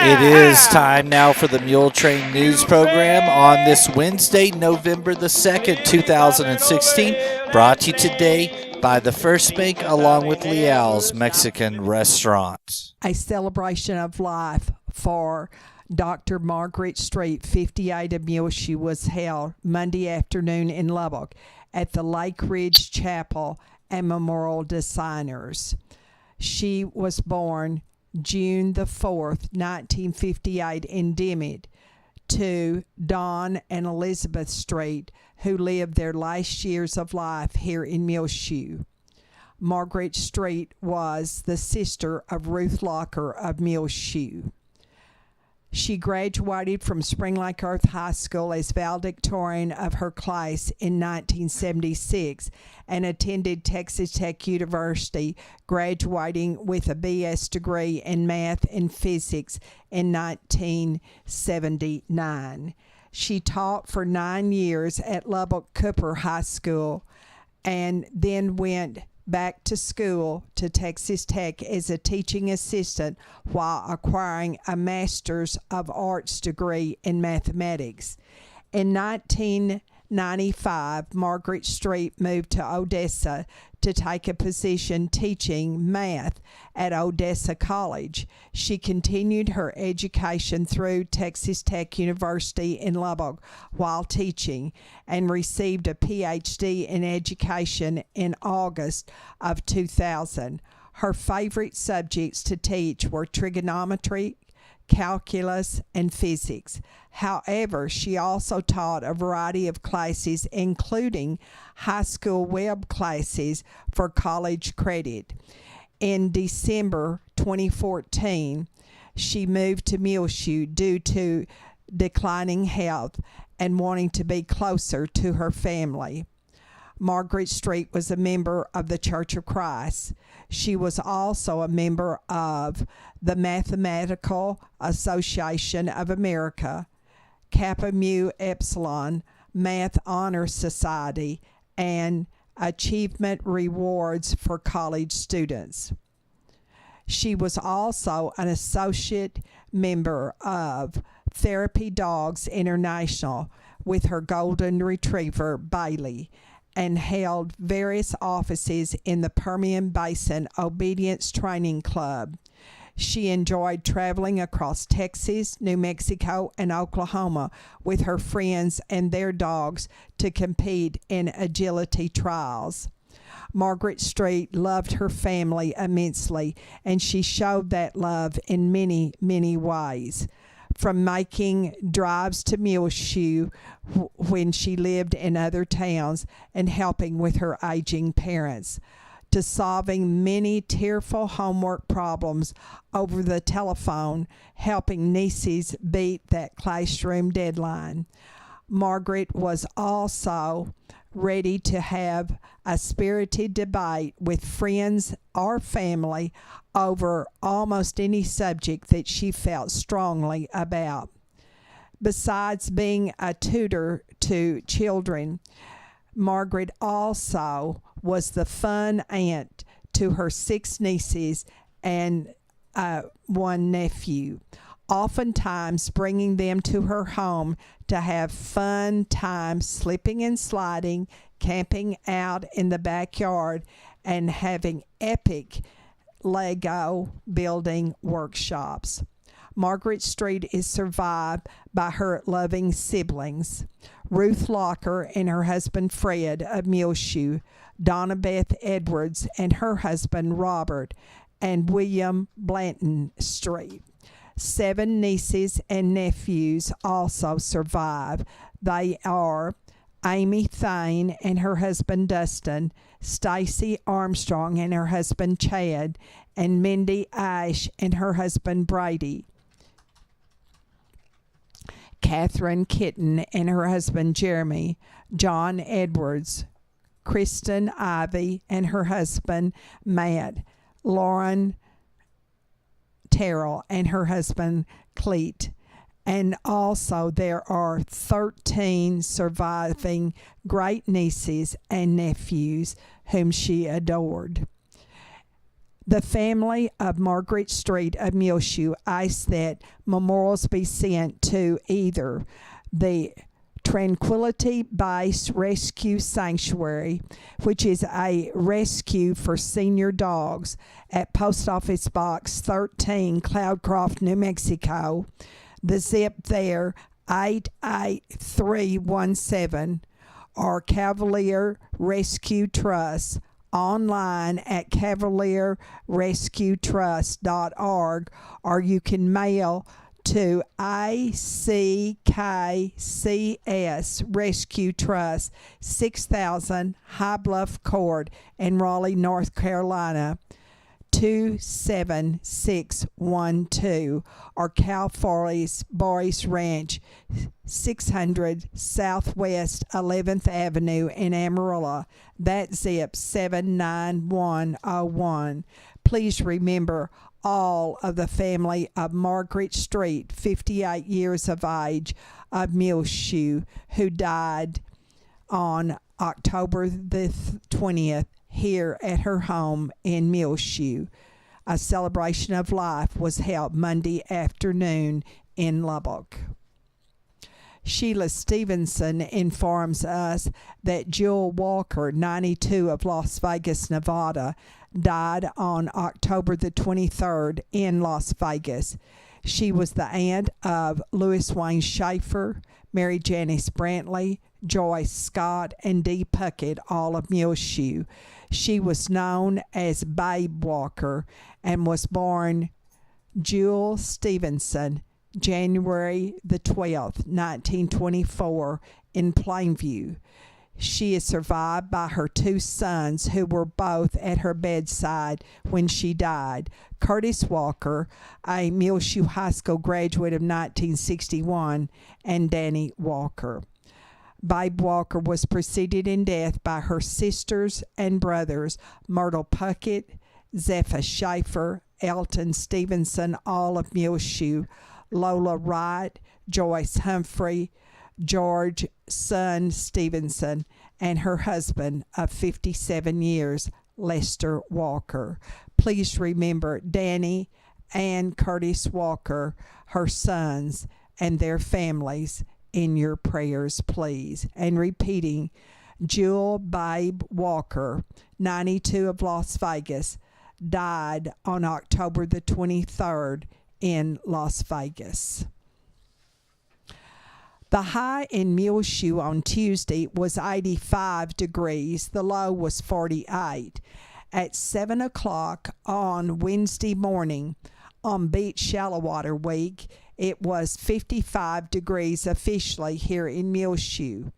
It is time now for the Muletrain News Program on this Wednesday, November the 2nd, 2016. Brought to you today by the First Bank along with Leal's Mexican Restaurant. A celebration of life for Dr. Margaret Street, 58 of Muleshoe, was held Monday afternoon in Lubbock at the Lake Ridge Chapel and Memorial Designers. She was born June the 4th, 1958 in Dimmitt to Don and Elizabeth Street, who lived their last years of life here in Muleshoe. Margaret Street was the sister of Ruth Locker of Muleshoe. She graduated from Spring Lake Earth High School as valedictorian of her class in 1976 and attended Texas Tech University, graduating with a BS degree in math and physics in 1979. She taught for 9 years at Lubbock Cooper High School and then went back to school to Texas Tech as a teaching assistant while acquiring a Master's of Arts degree in mathematics. In 1995, Margaret Street moved to Odessa to take a position teaching math at Odessa College. She continued her education through Texas Tech University in Lubbock while teaching and received a PhD in education in August of 2000. Her favorite subjects to teach were trigonometry, calculus, and physics. However, she also taught a variety of classes, including high school web classes for college credit. In December 2014, she moved to Muleshoe due to declining health and wanting to be closer to her family. Margaret Street was a member of the Church of Christ. She was also a member of the Mathematical Association of America, Kappa Mu Epsilon Math Honor Society, and Achievement Rewards for College Students. She was also an associate member of Therapy Dogs International with her golden retriever, Bailey, and held various offices in the Permian Basin Obedience Training Club. She enjoyed traveling across Texas, New Mexico, and Oklahoma with her friends and their dogs to compete in agility trials. Margaret Street loved her family immensely, and she showed that love in many, many ways. From making drives to Muleshoe when she lived in other towns and helping with her aging parents, to solving many tearful homework problems over the telephone, helping nieces beat that classroom deadline. Margaret was also ready to have a spirited debate with friends or family over almost any subject that she felt strongly about. Besides being a tutor to children, Margaret also was the fun aunt to her 6 nieces and 1 nephew, oftentimes bringing them to her home to have fun times slipping and sliding, camping out in the backyard, and having epic Lego building workshops. Margaret Street is survived by her loving siblings, Ruth Locker and her husband Fred of Muleshoe, Donna Beth Edwards and her husband Robert, and William Blanton Street. 7 nieces and nephews also survive. They are Amy Thane and her husband Dustin, Stacy Armstrong and her husband Chad, and Mindy Ash and her husband Brady, Catherine Kitten and her husband Jeremy, John Edwards, Kristen Ivy and her husband Matt, Lauren Terrell and her husband Cleet. And also there are 13 surviving great nieces and nephews whom she adored. The family of Margaret Street of Muleshoe asked that memorials be sent to either the Tranquility Base Rescue Sanctuary, which is a rescue for senior dogs, at Post Office Box 13, Cloudcroft, New Mexico. The zip there, 88317, or Cavalier Rescue Trust, online at cavalierrescuetrust.org, or you can mail to ICKCS Rescue Trust, 6000 High Bluff Court in Raleigh, North Carolina, 27612, or Cal Boris Ranch, 600 Southwest 11th Avenue in Amarillo. That zip 79101. Please remember all of the family of Margaret Street, 58 years of age, of Muleshoe, who died on October the 20th here at her home in Muleshoe. A celebration of life was held Monday afternoon in Lubbock. Sheila Stevenson informs us that Jewel Walker, 92, of Las Vegas, Nevada, died on October the 23rd in Las Vegas. She was the aunt of Louis Wayne Schaefer, Mary Janice Brantley, Joyce Scott, and Dee Puckett, all of Muleshoe. She was known as Babe Walker and was born Jewel Stevenson, January the 12th, 1924, in Plainview. She is survived by her two sons, who were both at her bedside when she died. Curtis Walker, a Muleshoe High School graduate of 1961, and Danny Walker. Babe Walker was preceded in death by her sisters and brothers, Myrtle Puckett, Zephyr Schaefer, Elton Stevenson, all of Muleshoe, Lola Wright, Joyce Humphrey, George Son Stevenson, and her husband of 57 years, Lester Walker. Please remember Danny and Curtis Walker, her sons, and their families in your prayers, please. And repeating, Jewel Babe Walker, 92, of Las Vegas, died on October the 23rd in Las Vegas. The high in Muleshoe on Tuesday was 85 degrees. The low was 48. At 7 o'clock on Wednesday morning, on Beach Shallow Water Week, it was 55 degrees officially here in Muleshoe.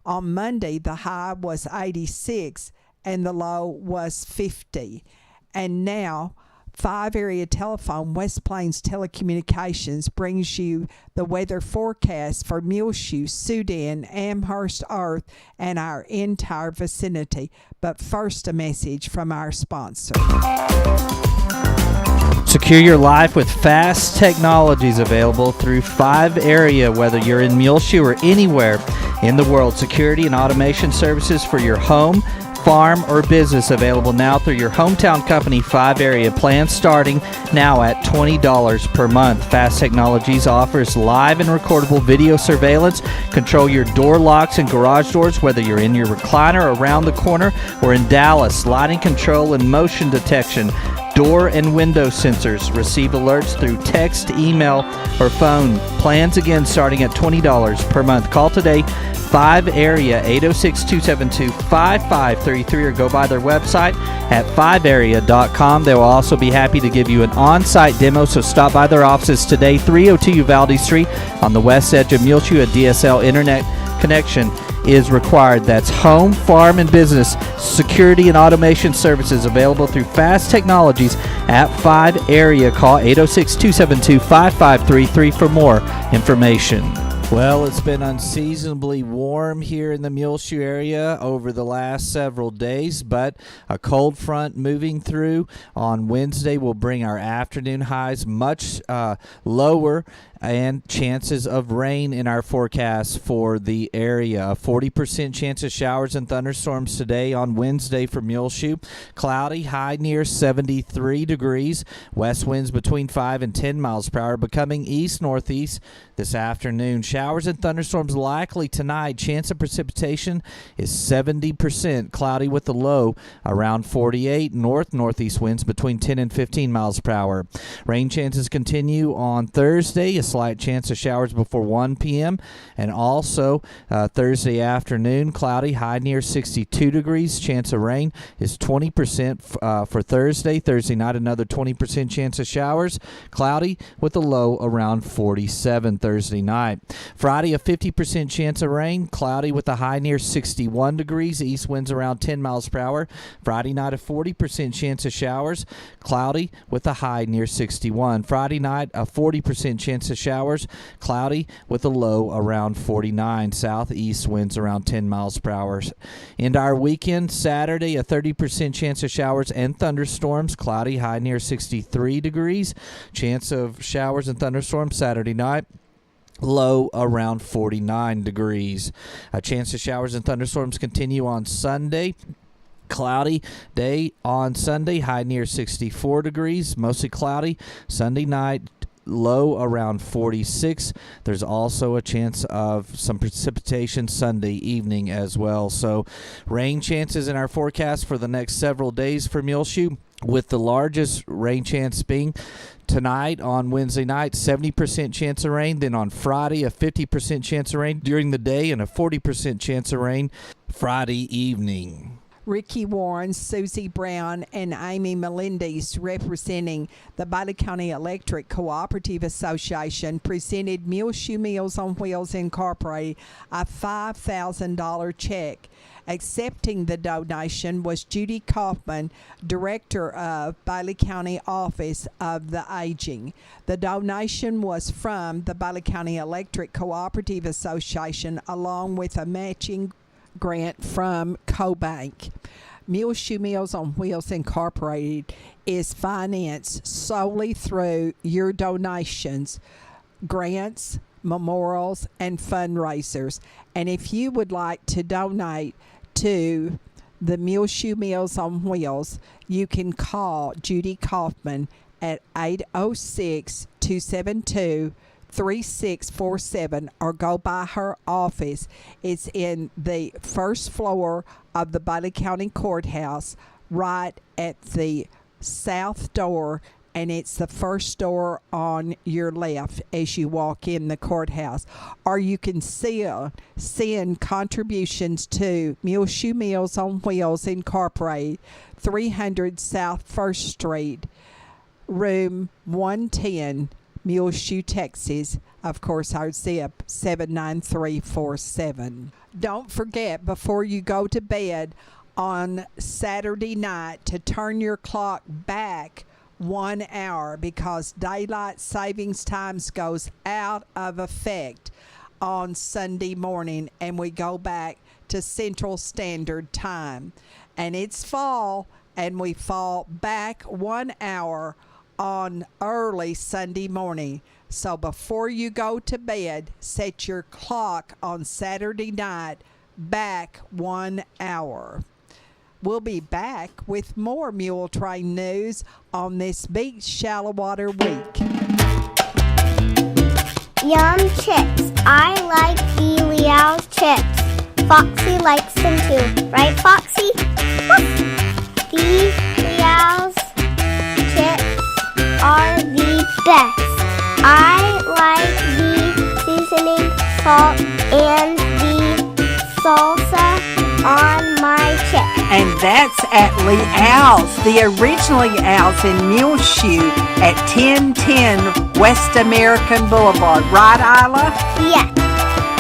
On Monday, the high was 86 and the low was 50. And now, 5 Area Telephone, West Plains Telecommunications, brings you the weather forecast for Muleshoe, Sudan, Amherst, Earth, and our entire vicinity. But first, a message from our sponsor. Secure your life with fast technologies available through 5 Area, whether you're in Muleshoe or anywhere in the world. Security and automation services for your home, farm, or business available now through your hometown company, 5 Area. Plans starting now at $20 per month. Fast Technologies offers live and recordable video surveillance. Control your door locks and garage doors, whether you're in your recliner around the corner or in Dallas. Lighting control and motion detection. Door and window sensors. Receive alerts through text, email, or phone. Plans again starting at $20 per month. Call today, 5 Area, 806-272-5533, or go by their website at 5area.com. They will also be happy to give you an on-site demo, so stop by their offices today, 302 Uvalde Street on the west edge of Muleshoe. A DSL internet connection is required. That's home, farm, and business security and automation services available through Fast Technologies at 5 Area. Call 806-272-5533 for more information. Well, it's been unseasonably warm here in the Muleshoe area over the last several days, but a cold front moving through on Wednesday will bring our afternoon highs much lower and chances of rain in our forecast for the area. A 40% chance of showers and thunderstorms today on Wednesday for Muleshoe. Cloudy, high near 73 degrees. West winds between 5 and 10 miles per hour, becoming east-northeast this afternoon. Showers and thunderstorms likely tonight. Chance of precipitation is 70%. Cloudy with the low around 48. North-northeast winds between 10 and 15 miles per hour. Rain chances continue on Thursday. A slight chance of showers before 1 p.m. And also Thursday afternoon, cloudy, high near 62 degrees. Chance of rain is 20% for Thursday. Thursday night, another 20% chance of showers. Cloudy with a low around 47 Thursday night. Friday, a 50% chance of rain. Cloudy with a high near 61 degrees. East winds around 10 miles per hour. Friday night, a 40% chance of showers. Cloudy with a high near 61. Friday night, a 40% chance of showers. Cloudy with a low around 49. Southeast winds around 10 miles per hour. Into our weekend, Saturday, a 30% chance of showers and thunderstorms. Cloudy, high near 63 degrees. Chance of showers and thunderstorms Saturday night. Low around 49 degrees. A chance of showers and thunderstorms continue on Sunday. Cloudy day on Sunday, high near 64 degrees. Mostly cloudy. Sunday night, low around 46. There's also a chance of some precipitation Sunday evening as well. So rain chances in our forecast for the next several days for Muleshoe, with the largest rain chance being tonight on Wednesday night, 70% chance of rain. Then on Friday, a 50% chance of rain during the day and a 40% chance of rain Friday evening. Ricky Warren, Susie Brown, and Amy Melendez, representing the Bailey County Electric Cooperative Association, presented Muleshoe Meals on Wheels Incorporated a $5,000 check. Accepting the donation was Judy Kaufman, Director of Bailey County Office of the Aging. The donation was from the Bailey County Electric Cooperative Association, along with a matching grant from CoBank. Muleshoe Meals on Wheels Incorporated is financed solely through your donations, grants, memorials, and fundraisers. And if you would like to donate to the Muleshoe Meals on Wheels, you can call Judy Kaufman at 806-272-3647 or go by her office. It's in the first floor of the Bailey County Courthouse, right at the south door, and it's the first door on your left as you walk in the courthouse. Or you can send contributions to Muleshoe Meals on Wheels Incorporated, 300 South 1st Street, room 110, Muleshoe, Texas. Of course, our zip 79347. Don't forget, before you go to bed on Saturday night, to turn your clock back 1 hour, because daylight savings times goes out of effect on Sunday morning, and we go back to Central Standard Time. And it's fall, and we fall back 1 hour on early Sunday morning. So before you go to bed, set your clock on Saturday night back 1 hour. We'll be back with more Muletrain news on this Beach Shallow Water Week. Yum chips. I like the Leal's chips. Foxy likes them too. Right, Foxy? The Leal's chips are the best. I like the seasoning, salt, and the salsa on my chip. And that's at Leal's, the original Leal's in Muleshoe at 1010 West American Boulevard. Right, Isla? Yes.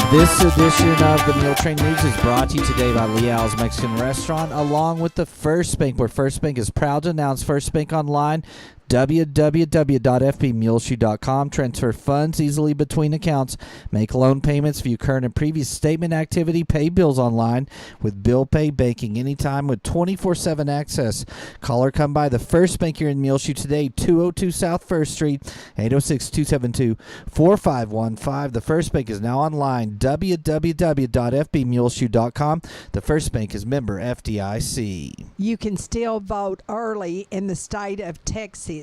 This edition of the Muletrain News is brought to you today by Leal's Mexican Restaurant, along with the First Bank, where First Bank is proud to announce First Bank Online www.fbmuleshoe.com. Transfer funds easily between accounts. Make loan payments, view current and previous statement activity, pay bills online with Bill Pay Banking anytime with 24/7 access. Call or come by the First Bank here in Muleshoe today, 202 South 1st Street, 806-272-4515. The First Bank is now online, www.fbmuleshoe.com. The First Bank is member FDIC. You can still vote early in the state of Texas.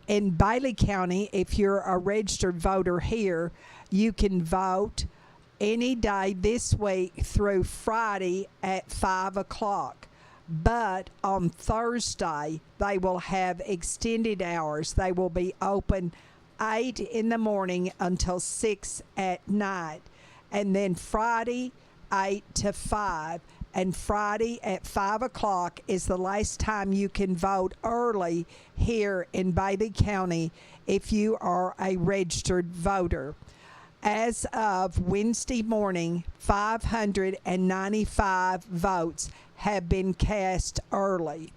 In Bailey County, if you're a registered voter here, you can vote any day this week through Friday at 5 o'clock. But on Thursday, they will have extended hours. They will be open 8 in the morning until 6 at night. And then Friday, 8 to 5. And Friday at 5 o'clock is the last time you can vote early here in Bailey County if you are a registered voter. As of Wednesday morning, 595 votes have been cast early.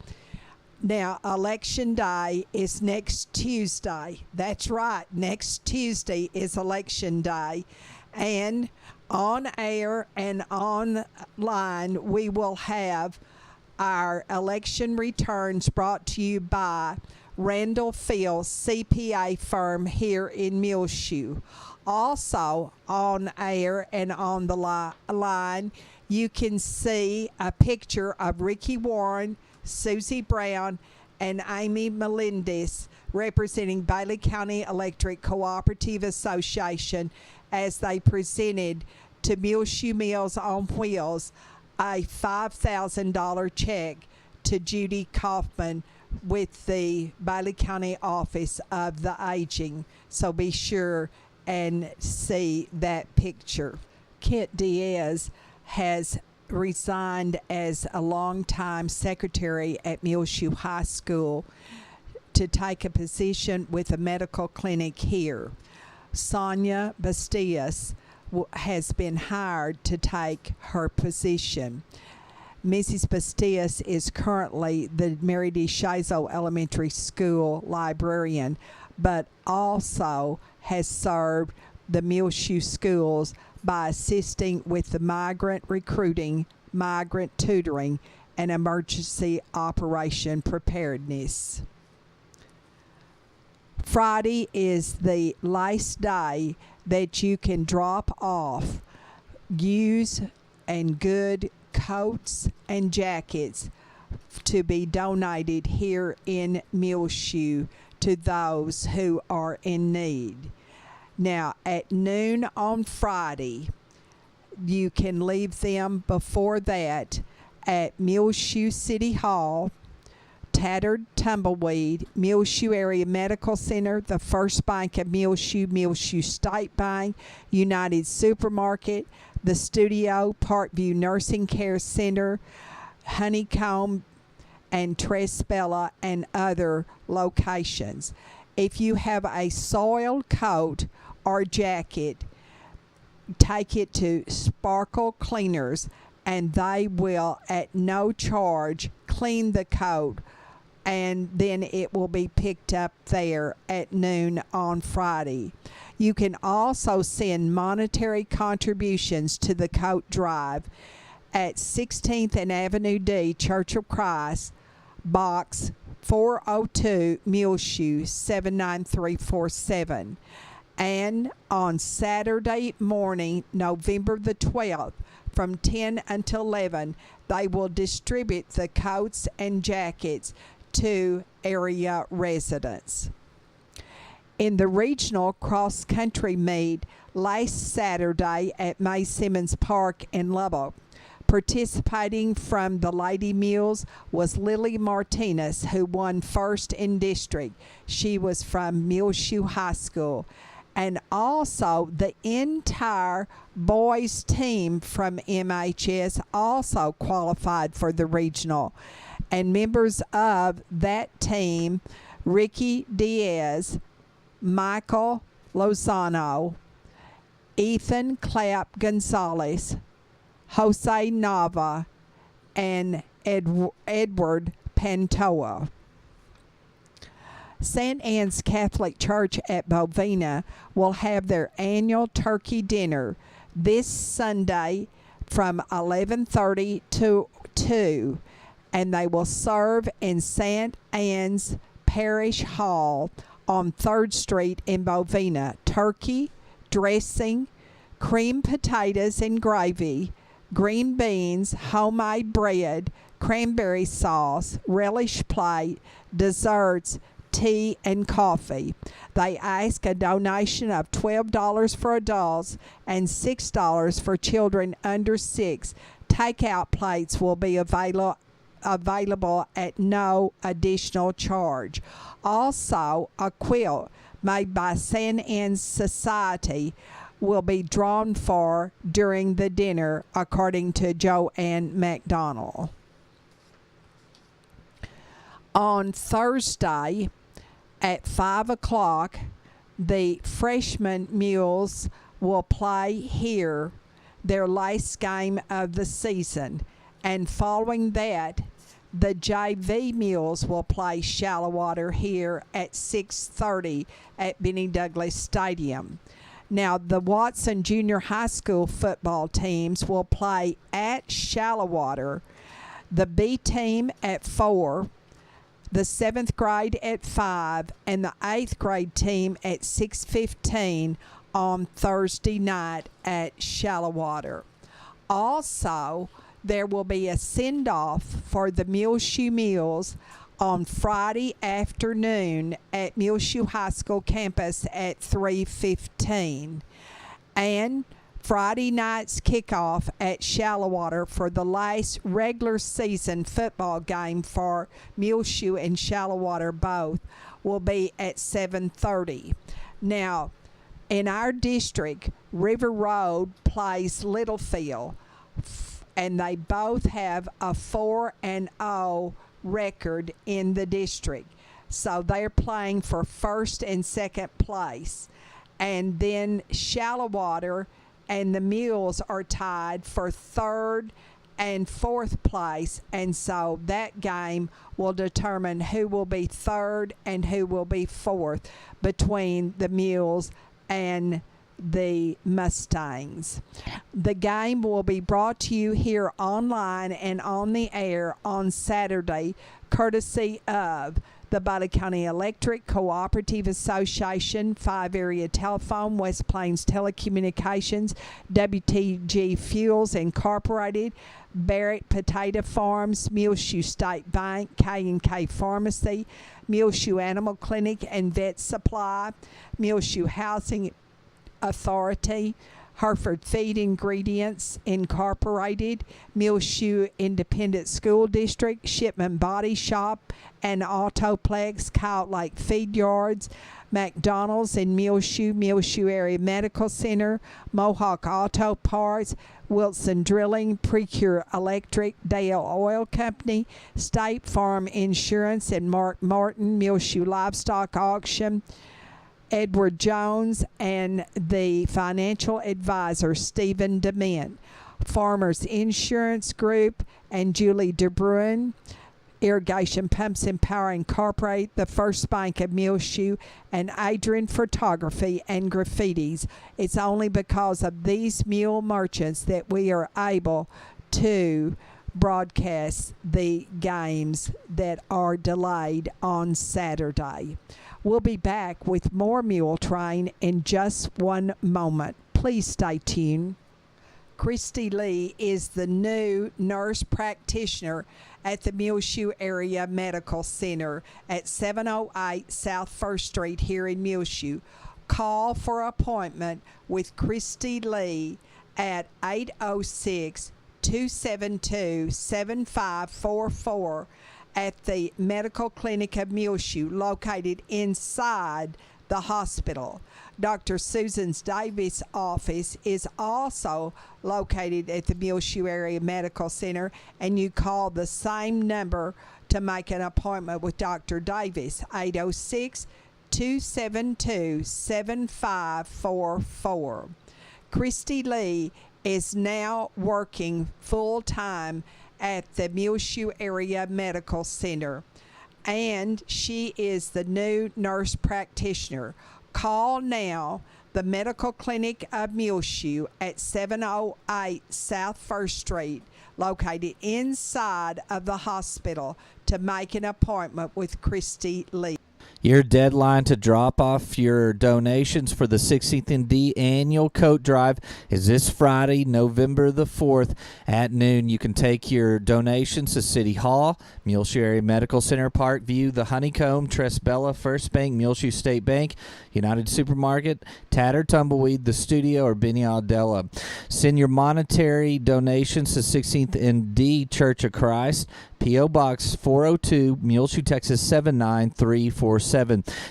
Now, Election Day is next Tuesday. That's right, next Tuesday is Election Day. And on air and online, we will have our election returns brought to you by Randall Field CPA firm here in Muleshoe. Also on air and on the line, you can see a picture of Ricky Warren, Susie Brown, and Amy Melendez representing Bailey County Electric Cooperative Association as they presented to Muleshoe Meals on Wheels a $5,000 check to Judy Kaufman with the Bailey County Office of the Aging. So be sure and see that picture. Kent Diaz has resigned as a longtime secretary at Muleshoe High School to take a position with a medical clinic here. Sonia Bastias has been hired to take her position. Mrs. Bastias is currently the Mary D. Shazo Elementary School librarian, but also has served the Muleshoe schools by assisting with the migrant recruiting, migrant tutoring, and emergency operation preparedness. Friday is the last day that you can drop off used and good coats and jackets to be donated here in Muleshoe to those who are in need. Now, at noon on Friday, you can leave them before that at Muleshoe City Hall, Tattered Tumbleweed, Muleshoe Area Medical Center, the First Bank of Muleshoe, Muleshoe State Bank, United Supermarket, the Studio, Parkview Nursing Care Center, Honeycomb, and Tresbella, and other locations. If you have a soiled coat or jacket, take it to Sparkle Cleaners, and they will, at no charge, clean the coat, and then it will be picked up there at noon on Friday. You can also send monetary contributions to the coat drive at 16th and Avenue D, Church of Christ, Box 402, Muleshoe 79347. And on Saturday morning, November the 12th, from 10 until 11, they will distribute the coats and jackets to area residents. In the regional cross-country meet last Saturday at May Simmons Park in Lubbock, participating from the Lady Mules was Lily Martinez, who won first in district. She was from Muleshoe High School. And also the entire boys team from MHS also qualified for the regional. And members of that team, Ricky Diaz, Michael Lozano, Ethan Clapp Gonzalez, Jose Nava, and Edward Pantoa. St. Anne's Catholic Church at Bovina will have their annual turkey dinner this Sunday from 11:30 to 2, and they will serve in St. Anne's Parish Hall on 3rd Street in Bovina. Turkey, dressing, creamed potatoes and gravy, green beans, homemade bread, cranberry sauce, relish plate, desserts, tea, and coffee. They ask a donation of $12 for adults and $6 for children under 6. Takeout plates will be available at no additional charge. Also, a quilt made by St. Anne's Society will be drawn for during the dinner, according to Joanne McDonald. On Thursday at 5 o'clock, the freshman Mules will play here their last game of the season, and following that, the JV Mules will play Shallow Water here at 6:30 at Benny Douglas Stadium. Now, the Watson Junior High School football teams will play at Shallow Water, the B team at 4, the 7th grade at 5, and the 8th grade team at 6:15 on Thursday night at Shallow Water. Also, there will be a send-off for the Muleshoe Mules on Friday afternoon at Muleshoe High School campus at 3:15. And Friday night's kickoff at Shallow Water for the last regular season football game for Muleshoe and Shallow Water both will be at 7:30. Now, in our district, River Road plays Littlefield, and they both have a 4-0 record in the district. So they're playing for first and second place. And then Shallow Water and the Mules are tied for third and fourth place. And so that game will determine who will be third and who will be fourth between the Mules and the Mustangs. The game will be brought to you here online and on the air on Saturday, courtesy of the Butler County Electric Cooperative Association, 5 Area Telephone, West Plains Telecommunications, WTG Fuels Incorporated, Barrett Potato Farms, Muleshoe State Bank, K&K Pharmacy, Muleshoe Animal Clinic and Vet Supply, Muleshoe Housing Authority, Hereford Feed Ingredients Incorporated, Muleshoe Independent School District, Shipman Body Shop and Autoplex, Coyote Lake Feed Yards, McDonald's in Muleshoe, Muleshoe Area Medical Center, Mohawk Auto Parts, Wilson Drilling, Precure Electric, Dale Oil Company, State Farm Insurance, and Mark Martin, Muleshoe Livestock Auction, Edward Jones, and the financial advisor, Stephen DeMint, Farmers Insurance Group, and Julie DeBruin, Irrigation Pumps and Power Incorporated, the First Bank of Muleshoe, and Adrian Photography and Graffitis. It's only because of these mule merchants that we are able to broadcast the games that are delayed on Saturday. We'll be back with more Muletrain in just one moment. Please stay tuned. Christy Lee is the new nurse practitioner at the Muleshoe Area Medical Center at 708 South 1st Street here in Muleshoe. Call for appointment with Christy Lee at 806-272-7544 at the Medical Clinic of Muleshoe, located inside the hospital. Dr. Susan Davis' office is also located at the Muleshoe Area Medical Center, and you call the same number to make an appointment with Dr. Davis, 806-272-7544. Christy Lee is now working full-time at the Muleshoe Area Medical Center. and she is the new nurse practitioner. Call now the Medical Clinic of Muleshoe at 708 South 1st Street, located inside of the hospital, to make an appointment with Christy Lee. Your deadline to drop off your donations for the 16th and D annual coat drive is this Friday, November the 4th at noon. You can take your donations to City Hall, Muleshoe Area Medical Center, Parkview, the Honeycomb, Tresbella, First Bank, Muleshoe State Bank, United Supermarket, Tattered Tumbleweed, the Studio, or Benny Aldella. Send your monetary donations to 16th and D Church of Christ, P.O. Box 402, Muleshoe, Texas 79347.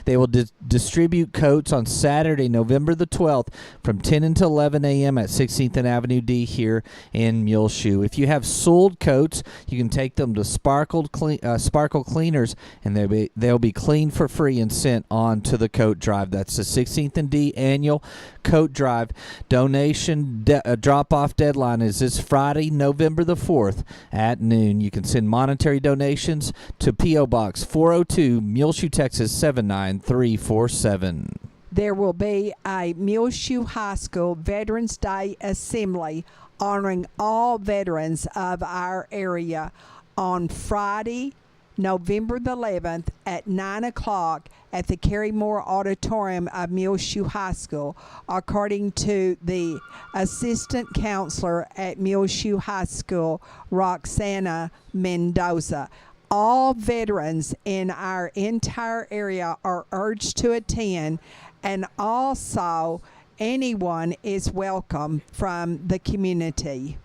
They will distribute coats on Saturday, November the 12th from 10 until 11 a.m. at 16th and Avenue D here in Muleshoe. If you have soiled coats, you can take them to Sparkle Cleaners, and they'll be cleaned for free and sent on to the coat drive. That's the 16th and D annual coat drive. Donation drop-off deadline is this Friday, November the 4th at noon. You can send monetary donations to P.O. Box 402, Muleshoe, Texas 79347. There will be a Muleshoe High School Veterans Day Assembly honoring all veterans of our area on Friday, November the 11th at 9 o'clock at the Carrie Moore Auditorium of Muleshoe High School, according to the Assistant Counselor at Muleshoe High School, Roxana Mendoza. All veterans in our entire area are urged to attend, and also anyone is welcome from the community.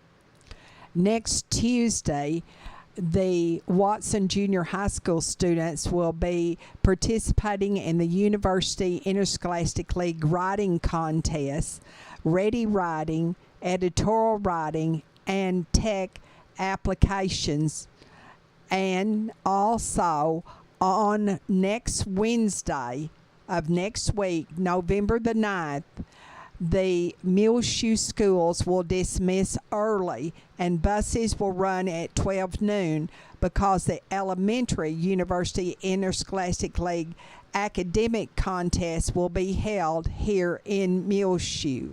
Next Tuesday, the Watson Junior High School students will be participating in the University Interscholastic League writing contests, ready writing, editorial writing, and tech applications. And also on next Wednesday of next week, November the 9th, the Muleshoe schools will dismiss early and buses will run at 12 noon because the Elementary University Interscholastic League academic contest will be held here in Muleshoe.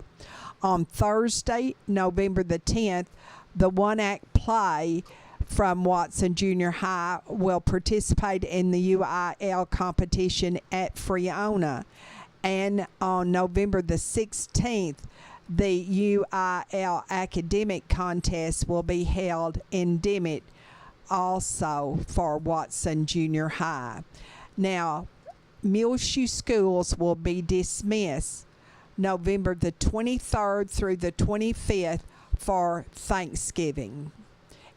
On Thursday, November the 10th, the one-act play from Watson Junior High will participate in the UIL competition at Freona. And on November the 16th, the UIL academic contest will be held in Dimmitt, also for Watson Junior High. Now, Muleshoe schools will be dismissed November the 23rd through the 25th for Thanksgiving.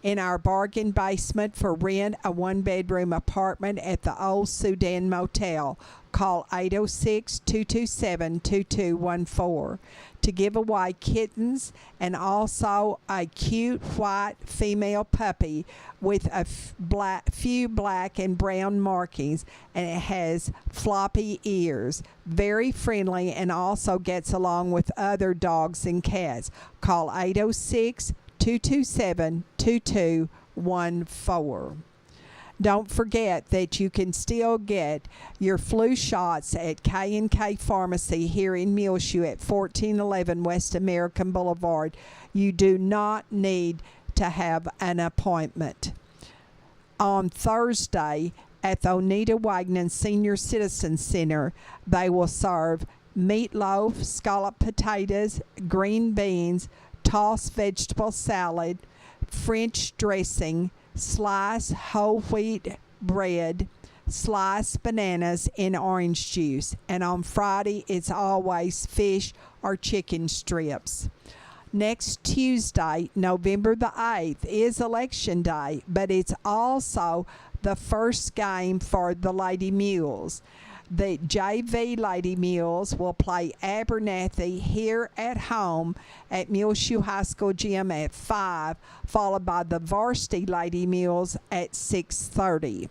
In our bargain basement for rent a one-bedroom apartment at the Old Sudan Motel, call 806-227-2214 to give away kittens and also a cute white female puppy with a few black and brown markings, and it has floppy ears. Very friendly and also gets along with other dogs and cats. Call 806-227-2214. Don't forget that you can still get your flu shots at K&K Pharmacy here in Muleshoe at 1411 West American Boulevard. You do not need to have an appointment. On Thursday at the Oneida Wagner Senior Citizen Center, they will serve meatloaf, scalloped potatoes, green beans, tossed vegetable salad, French dressing, sliced whole wheat bread, sliced bananas, and orange juice. And on Friday, it's always fish or chicken strips. Next Tuesday, November the 8th, is Election Day, but it's also the first game for the Lady Mules. The JV Lady Mules will play Abernathy here at home at Muleshoe High School Gym at 5, followed by the Varsity Lady Mules at 6:30.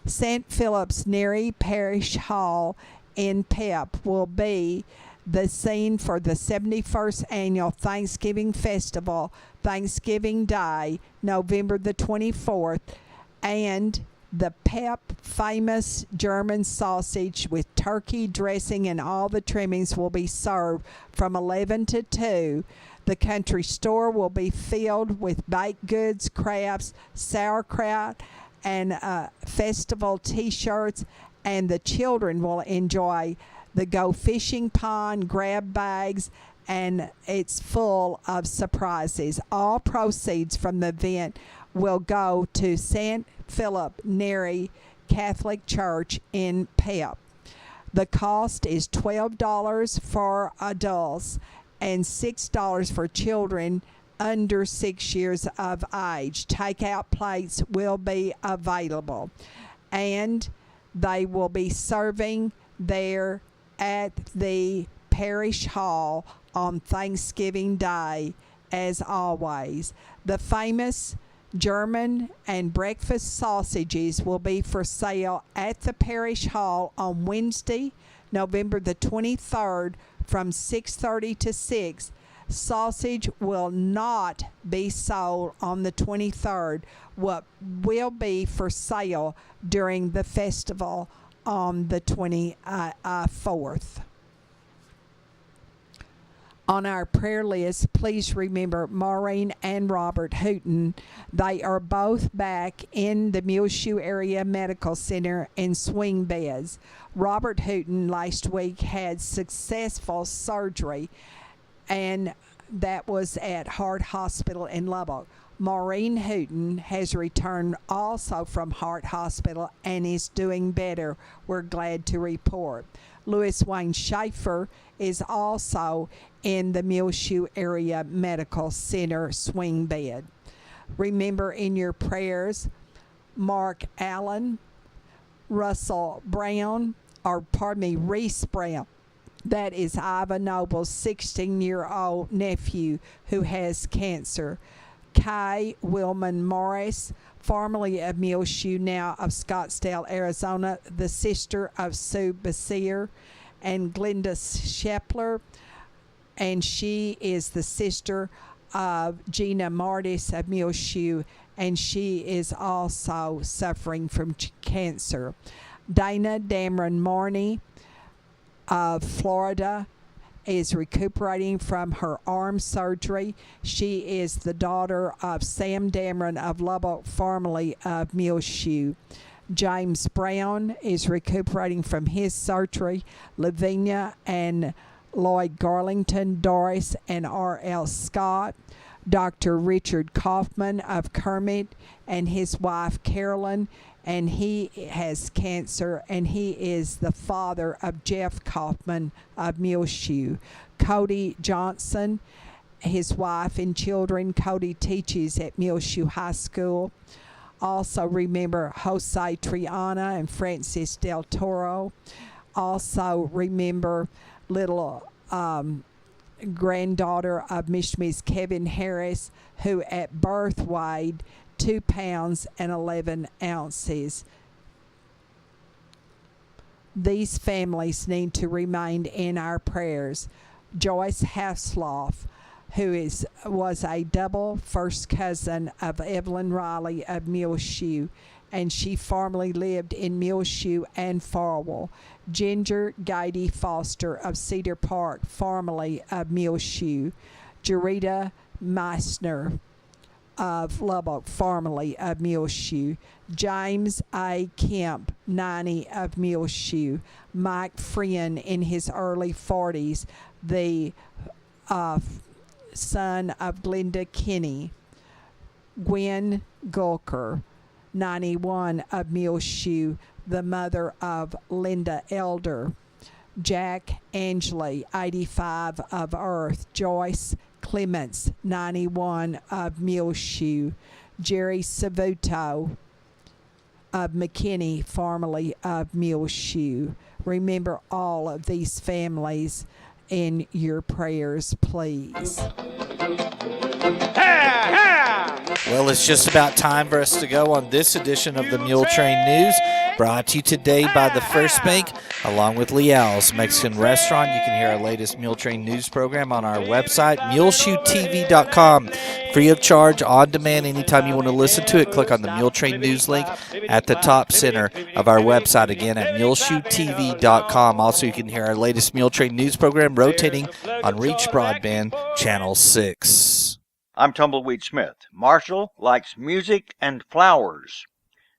St. Philip's Neri Parish Hall in Pep will be the scene for the 71st Annual Thanksgiving Festival, Thanksgiving Day, November the 24th, and The Pep famous German sausage with turkey dressing and all the trimmings will be served from 11 to 2. The country store will be filled with baked goods, crafts, sauerkraut, and festival T-shirts, and the children will enjoy the Go Fishing Pond, grab bags, and it's full of surprises. All proceeds from the event will go to St. Philip Neri Catholic Church in Pep. The cost is $12 for adults and $6 for children under 6 years of age. Takeout plates will be available, and they will be serving there at the parish hall on Thanksgiving Day, as always. The famous German and breakfast sausages will be for sale at the parish hall on Wednesday, November the 23rd from 6:30 to 6. Sausage will not be sold on the 23rd. What will be for sale during the festival on the 24th. On our prayer list, please remember Maureen and Robert Hooten. They are both back in the Muleshoe Area Medical Center in swing beds. Robert Hooten last week had successful surgery, and that was at Heart Hospital in Lubbock. Maureen Hooten has returned also from Heart Hospital and is doing better, we're glad to report. Louis Wayne Schaefer is also in the Muleshoe Area Medical Center swing bed. Remember in your prayers Mark Allen, Reese Brown. That is Iva Noble's 16-year-old nephew who has cancer. Kay Wilman Morris, formerly of Muleshoe, now of Scottsdale, Arizona, the sister of Sue Basier, and Glenda Shepler, and she is the sister of Gina Martis of Muleshoe, and she is also suffering from cancer. Dana Dameron Marney of Florida is recuperating from her arm surgery. She is the daughter of Sam Dameron of Lubbock, formerly of Muleshoe. James Brown is recuperating from his surgery. Lavinia and Lloyd Garlington, Doris and R.L. Scott. Dr. Richard Kaufman of Kermit and his wife Carolyn, and he has cancer, and he is the father of Jeff Kaufman of Muleshoe. Cody Johnson, his wife and children. Cody teaches at Muleshoe High School. Also remember Jose Triana and Francis Del Toro. Also remember little granddaughter of Miss Kevin Harris, who at birth weighed 2 pounds and 11 ounces. These families need to remain in our prayers. Joyce Hasloff, who was a double first cousin of Evelyn Riley of Muleshoe, and she formerly lived in Muleshoe and Farwell. Ginger Gady Foster of Cedar Park, formerly of Muleshoe. Jarita Meissner of Lubbock, formerly of Muleshoe. James A. Kemp, 90, of Muleshoe. Mike Friend in his early 40s, the son of Glenda Kinney. Gwen Gulker, 91, of Muleshoe, the mother of Linda Elder. Jack Angley, 85, of Earth. Joyce Clements, 91, of Muleshoe. Jerry Savuto of McKinney, formerly of Muleshoe. Remember all of these families in your prayers, please. Well, it's just about time for us to go on this edition of the Muletrain News. Brought to you today by the First Bank, along with Leal's Mexican Restaurant. You can hear our latest Muletrain news program on our website, muleshoetv.com. Free of charge, on demand, anytime you want to listen to it. Click on the Muletrain news link at the top center of our website, again at muleshoetv.com. Also, you can hear our latest Muletrain news program rotating on Reach Broadband, Channel 6. I'm Tumbleweed Smith. Marshall likes music and flowers.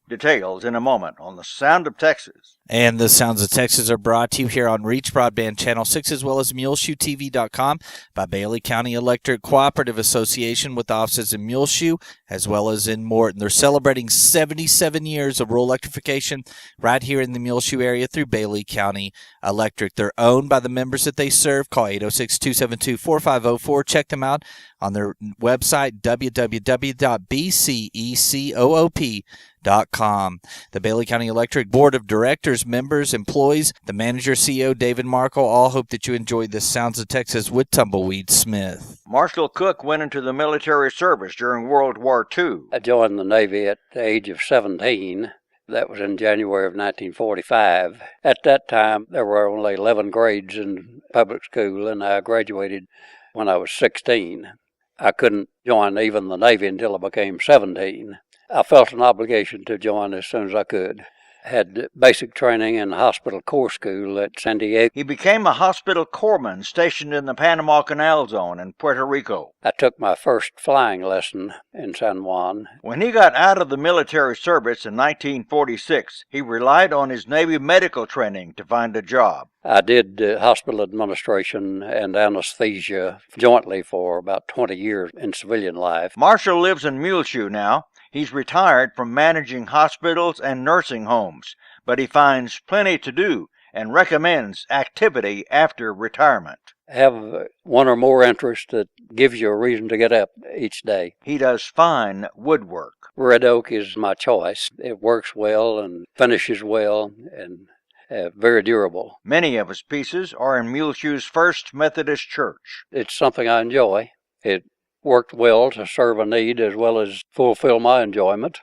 Details in a moment on the Sound of Texas. And the Sounds of Texas are brought to you here on Reach Broadband Channel 6, as well as MuleshoeTV.com by Bailey County Electric Cooperative Association, with offices in Muleshoe as well as in Morton. They're celebrating 77 years of rural electrification right here in the Muleshoe area through Bailey County Electric. They're owned by the members that they serve. Call 806-272-4504. Check them out on their website, www.bececoop.com. The Bailey County Electric Board of Directors, members, employees, the manager, CEO, David Markle, all hope that you enjoyed the Sounds of Texas with Tumbleweed Smith. Marshall Cook went into the military service during World War II. I joined the Navy at the age of 17. That was in January of 1945. At that time, there were only 11 grades in public school, and I graduated when I was 16. I couldn't join even the Navy until I became 17. I felt an obligation to join as soon as I could. Had basic training in hospital corps school at San Diego. He became a hospital corpsman stationed in the Panama Canal Zone in Puerto Rico. I took my first flying lesson in San Juan. When he got out of the military service in 1946, he relied on his Navy medical training to find a job. I did hospital administration and anesthesia jointly for about 20 years in civilian life. Marshall lives in Muleshoe now. He's retired from managing hospitals and nursing homes, but he finds plenty to do and recommends activity after retirement. Have one or more interests that gives you a reason to get up each day. He does fine woodwork. Red oak is my choice. It works well and finishes well and very durable. Many of his pieces are in Muleshoe's First Methodist Church. It's something I enjoy. It worked well to serve a need as well as fulfill my enjoyment.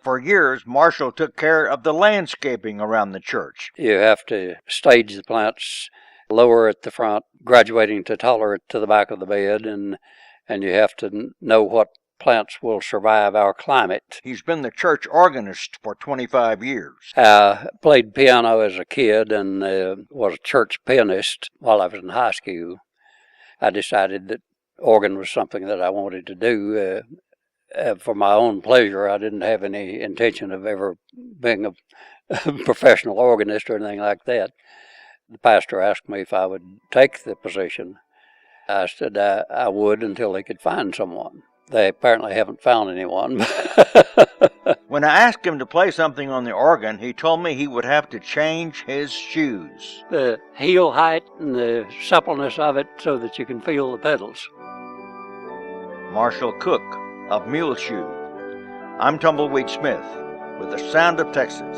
For years, Marshall took care of the landscaping around the church. You have to stage the plants lower at the front, graduating to taller to the back of the bed, and you have to know what plants will survive our climate. He's been the church organist for 25 years. I played piano as a kid and was a church pianist while I was in high school. I decided that organ was something that I wanted to do for my own pleasure. I didn't have any intention of ever being a professional organist or anything like that. The pastor asked me if I would take the position. I said I would until they could find someone. They apparently haven't found anyone. When I asked him to play something on the organ, he told me he would have to change his shoes. The heel height and the suppleness of it so that you can feel the pedals. Marshall Cook of Muleshoe. I'm Tumbleweed Smith with the Sound of Texas.